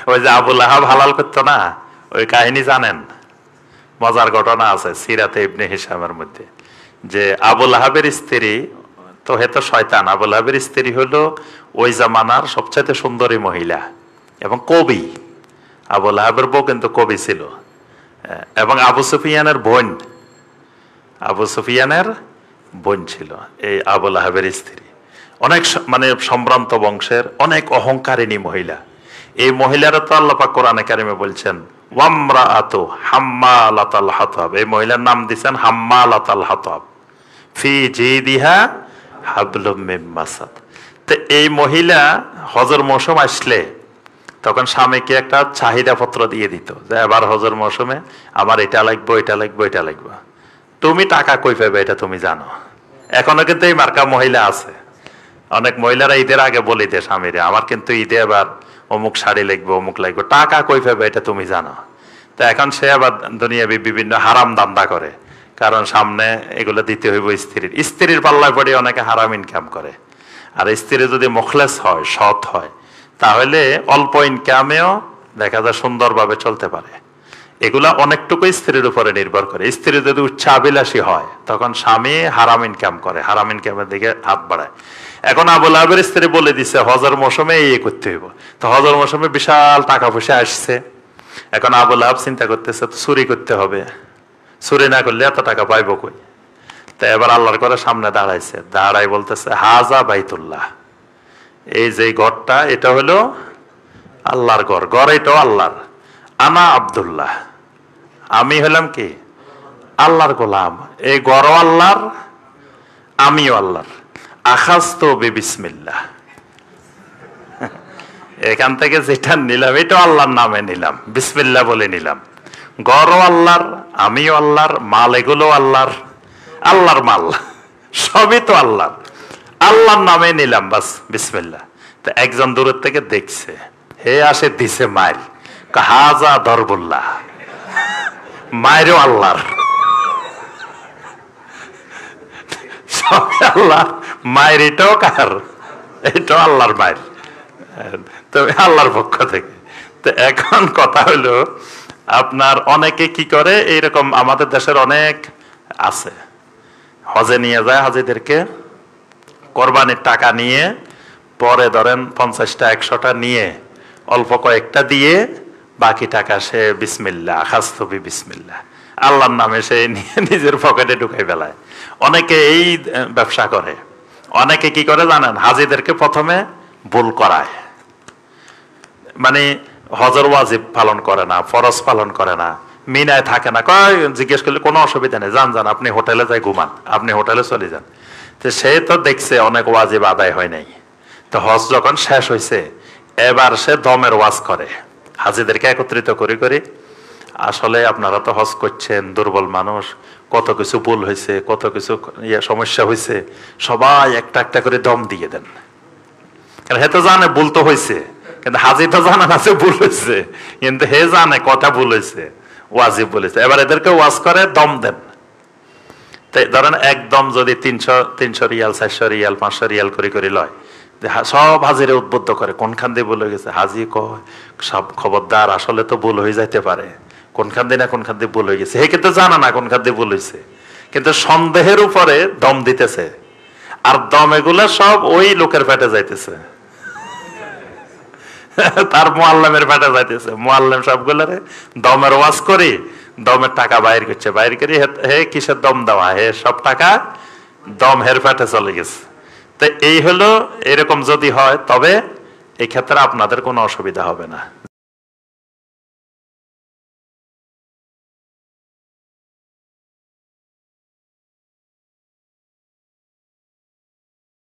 ওই যে আবু লাহাব হালাল করতো না, ওই কাহিনী জানেন? মজার ঘটনা আছে সিরাতে ইবনে হিশামের মধ্যে, যে আবু লাহাবের স্ত্রী তো হেতো শয়তান। আবু লাহাবের স্ত্রী হলো ওই জামানার সবচাইতে সুন্দরী মহিলা এবং কবি। আবু লাহাবের বউ কিন্তু কবি ছিল, এবং আবু সুফিয়ানের বোন, আবু সুফিয়ানের বোন ছিল এই আবু লাহাবের স্ত্রী। অনেক মানে সম্ভ্রান্ত বংশের, অনেক অহংকারিণী মহিলা। এই মহিলারা তো আল্লাহ পাক কোরআনে কারিমে বলছেন ওয়ামরাআতু হাম্মালাতাল হাতাব, এই মহিলার নাম দিয়েছেন হাম্মালাতাল হাতাব ফি জিদিহা হাবলুম মিন মাসাদ। তো এই মহিলা হজের মৌসুম আসলে তখন স্বামীকে একটা চাহিদা পত্র দিয়ে দিত যে এবার হজের মৌসুমে আমার এটা লাগবে, এটা লাগবে, এটা লাগবে। তুমি টাকা কই পাবে এটা তুমি জানো। এখনো কিন্তু এই মার্কা মহিলা আছে। অনেক মহিলারা ঈদের আগে বলি দে স্বামীরে আমার কিন্তু ঈদে এবার অমুক শাড়ি লাগবে, অমুক লাগবে, টাকা কই পাবে এটা তুমি জানো। তো এখন সে আবার দুনিয়াবি বিভিন্ন হারাম দান্দা করে, কারণ সামনে এগুলো দিতে হইব স্ত্রীর। স্ত্রীর পাল্লায় পড়ে অনেকে হারাম ইনকাম করে। আর স্ত্রী যদি মুখলেস হয়, সৎ হয়, তাহলে অল্প ইনকামেও দেখা যায় সুন্দরভাবে চলতে পারে। এগুলা অনেকটুকু স্ত্রীর উপরে নির্ভর করে। স্ত্রী যদি উচ্চাবিলাসী হয় তখন স্বামী হারাম ইনকাম করে, হারাম ইনকামের দিকে হাত বাড়ায়। এখন আবু লাহাবের স্ত্রী বলে দিছে হজের মৌসুমে এই করতে হইব। তো হজের মৌসুমে বিশাল টাকা পয়সা আসছে। এখন আবু লাহাব চিন্তা করতেছে তো চুরি করতে হবে, চুরি না করলে এত টাকা পাইব কই। তো এবার আল্লাহর করে সামনে দাঁড়াইছে, দাঁড়াই বলতেছে হাজা বাইতুল্লাহ, এই যে ঘরটা এটা হলো আল্লাহর ঘর, ঘর এটাও আল্লাহর। আনা আব্দুল্লাহ, আমি হলাম কি আল্লাহর গোলাম, এই ঘরও আল্লাহর, আমিও আল্লাহর। আখাযতু বিসমিল্লাহ, এখান থেকে যেটা নিলাম এটা আল্লাহর নামে নিলাম, বিসমিল্লাহ বলে নিলাম। ঘরও আল্লাহর, আমিও আল্লাহর, মাল এগুলো আল্লাহর, আল্লাহর মাল সবই তো আল্লাহর, আল্লাহর নামে নিলাম বাস বিসমিল্লাহ। তো একজন দূরের থেকে দেখছে, হে আসে দিছে মায়ের, হাজা দরবুল্লাহ, মায়েরও আল্লাহর, সবই আল্লাহর মায়ের, এটাও কার, এটাও আল্লাহর মায়ের, তবে আল্লাহর পক্ষ থেকে। তো এখন কথা হলো আপনার অনেকে কি করে, এইরকম আমাদের দেশের অনেক আছে, হজে নিয়ে যায় হাজিদেরকে, কোরবানির টাকা নিয়ে পরে ধরেন 50টা 100টা নিয়ে অল্প কয়েকটা দিয়ে বাকি টাকা সে বিসমিল্লাহ আখাযতু বিসমিল্লাহ আল্লাহর নামে সে নিয়ে নিজের পকেটে ঢুকাই ফেলায়। অনেকে এই ব্যবসা করে। অনেকে কি করে জানেন, হাজিদেরকে প্রথমে ভুল করায়, মানে হজর ওয়াজিব পালন করে না, ফরজ পালন করে না, মিনায় থাকে না, কয় জিজ্ঞেস করলে কোনো অসুবিধা নেই, যান যান আপনি হোটেলে যাই ঘুমান, আপনি হোটেলে চলে যান। তো সে তো দেখছে অনেক ওয়াজিব আদায় হয় নাই। তো হজ যখন শেষ হয়েছে এবার সে দমের ওয়াজ করে হাজিদেরকে একত্রিত করে করে, আসলে আপনারা তো হজ করছেন, দুর্বল মানুষ, কত কিছু ভুল হয়েছে, কত কিছু সমস্যা হয়েছে, সবাই একটা একটা করে দম দিয়ে দেন। কারণ হে তো জানে ভুল তো হয়েছে, কিন্তু হাজি তো জানে না যে ভুল হয়েছে, কিন্তু হে জানে কথা ভুল হয়েছে, ওয়াজিব বলেছে। এবার এদেরকে ওয়াজ করে দম দেন। ধরেন একদম যদি 300 রিয়াল, 400 রিয়াল, 500 রিয়াল করে করে লয়, সব হাজিরে উদ্বুদ্ধ করে কোনখান দিয়ে ভুল হয়ে গেছে। হাজি কয় সব খবরদার, আসলে তো ভুল হয়ে যাইতে পারে, কোনখান দিয়ে না কোনখান দিয়ে ভুল হয়ে গেছে। হে কিন্তু জানা না কোনখান দিয়ে ভুল হয়েছে, কিন্তু সন্দেহের উপরে দম দিতেছে, আর দম এগুলা সব ওই লোকের পেটে যাইতেছে, তার মুআল্লিমের পেটে যাইতেছে। মুআল্লিম সবগুলারে দমের ওয়াজ করি, দমের টাকা বাইর করছে, বাইর করি হে কিসের দম দেওয়া, হে সব টাকা দম হের পেটে চলে গেছে। তো এই হলো, এরকম যদি হয় তবে এই ক্ষেত্রে আপনাদের কোনো অসুবিধা হবে না।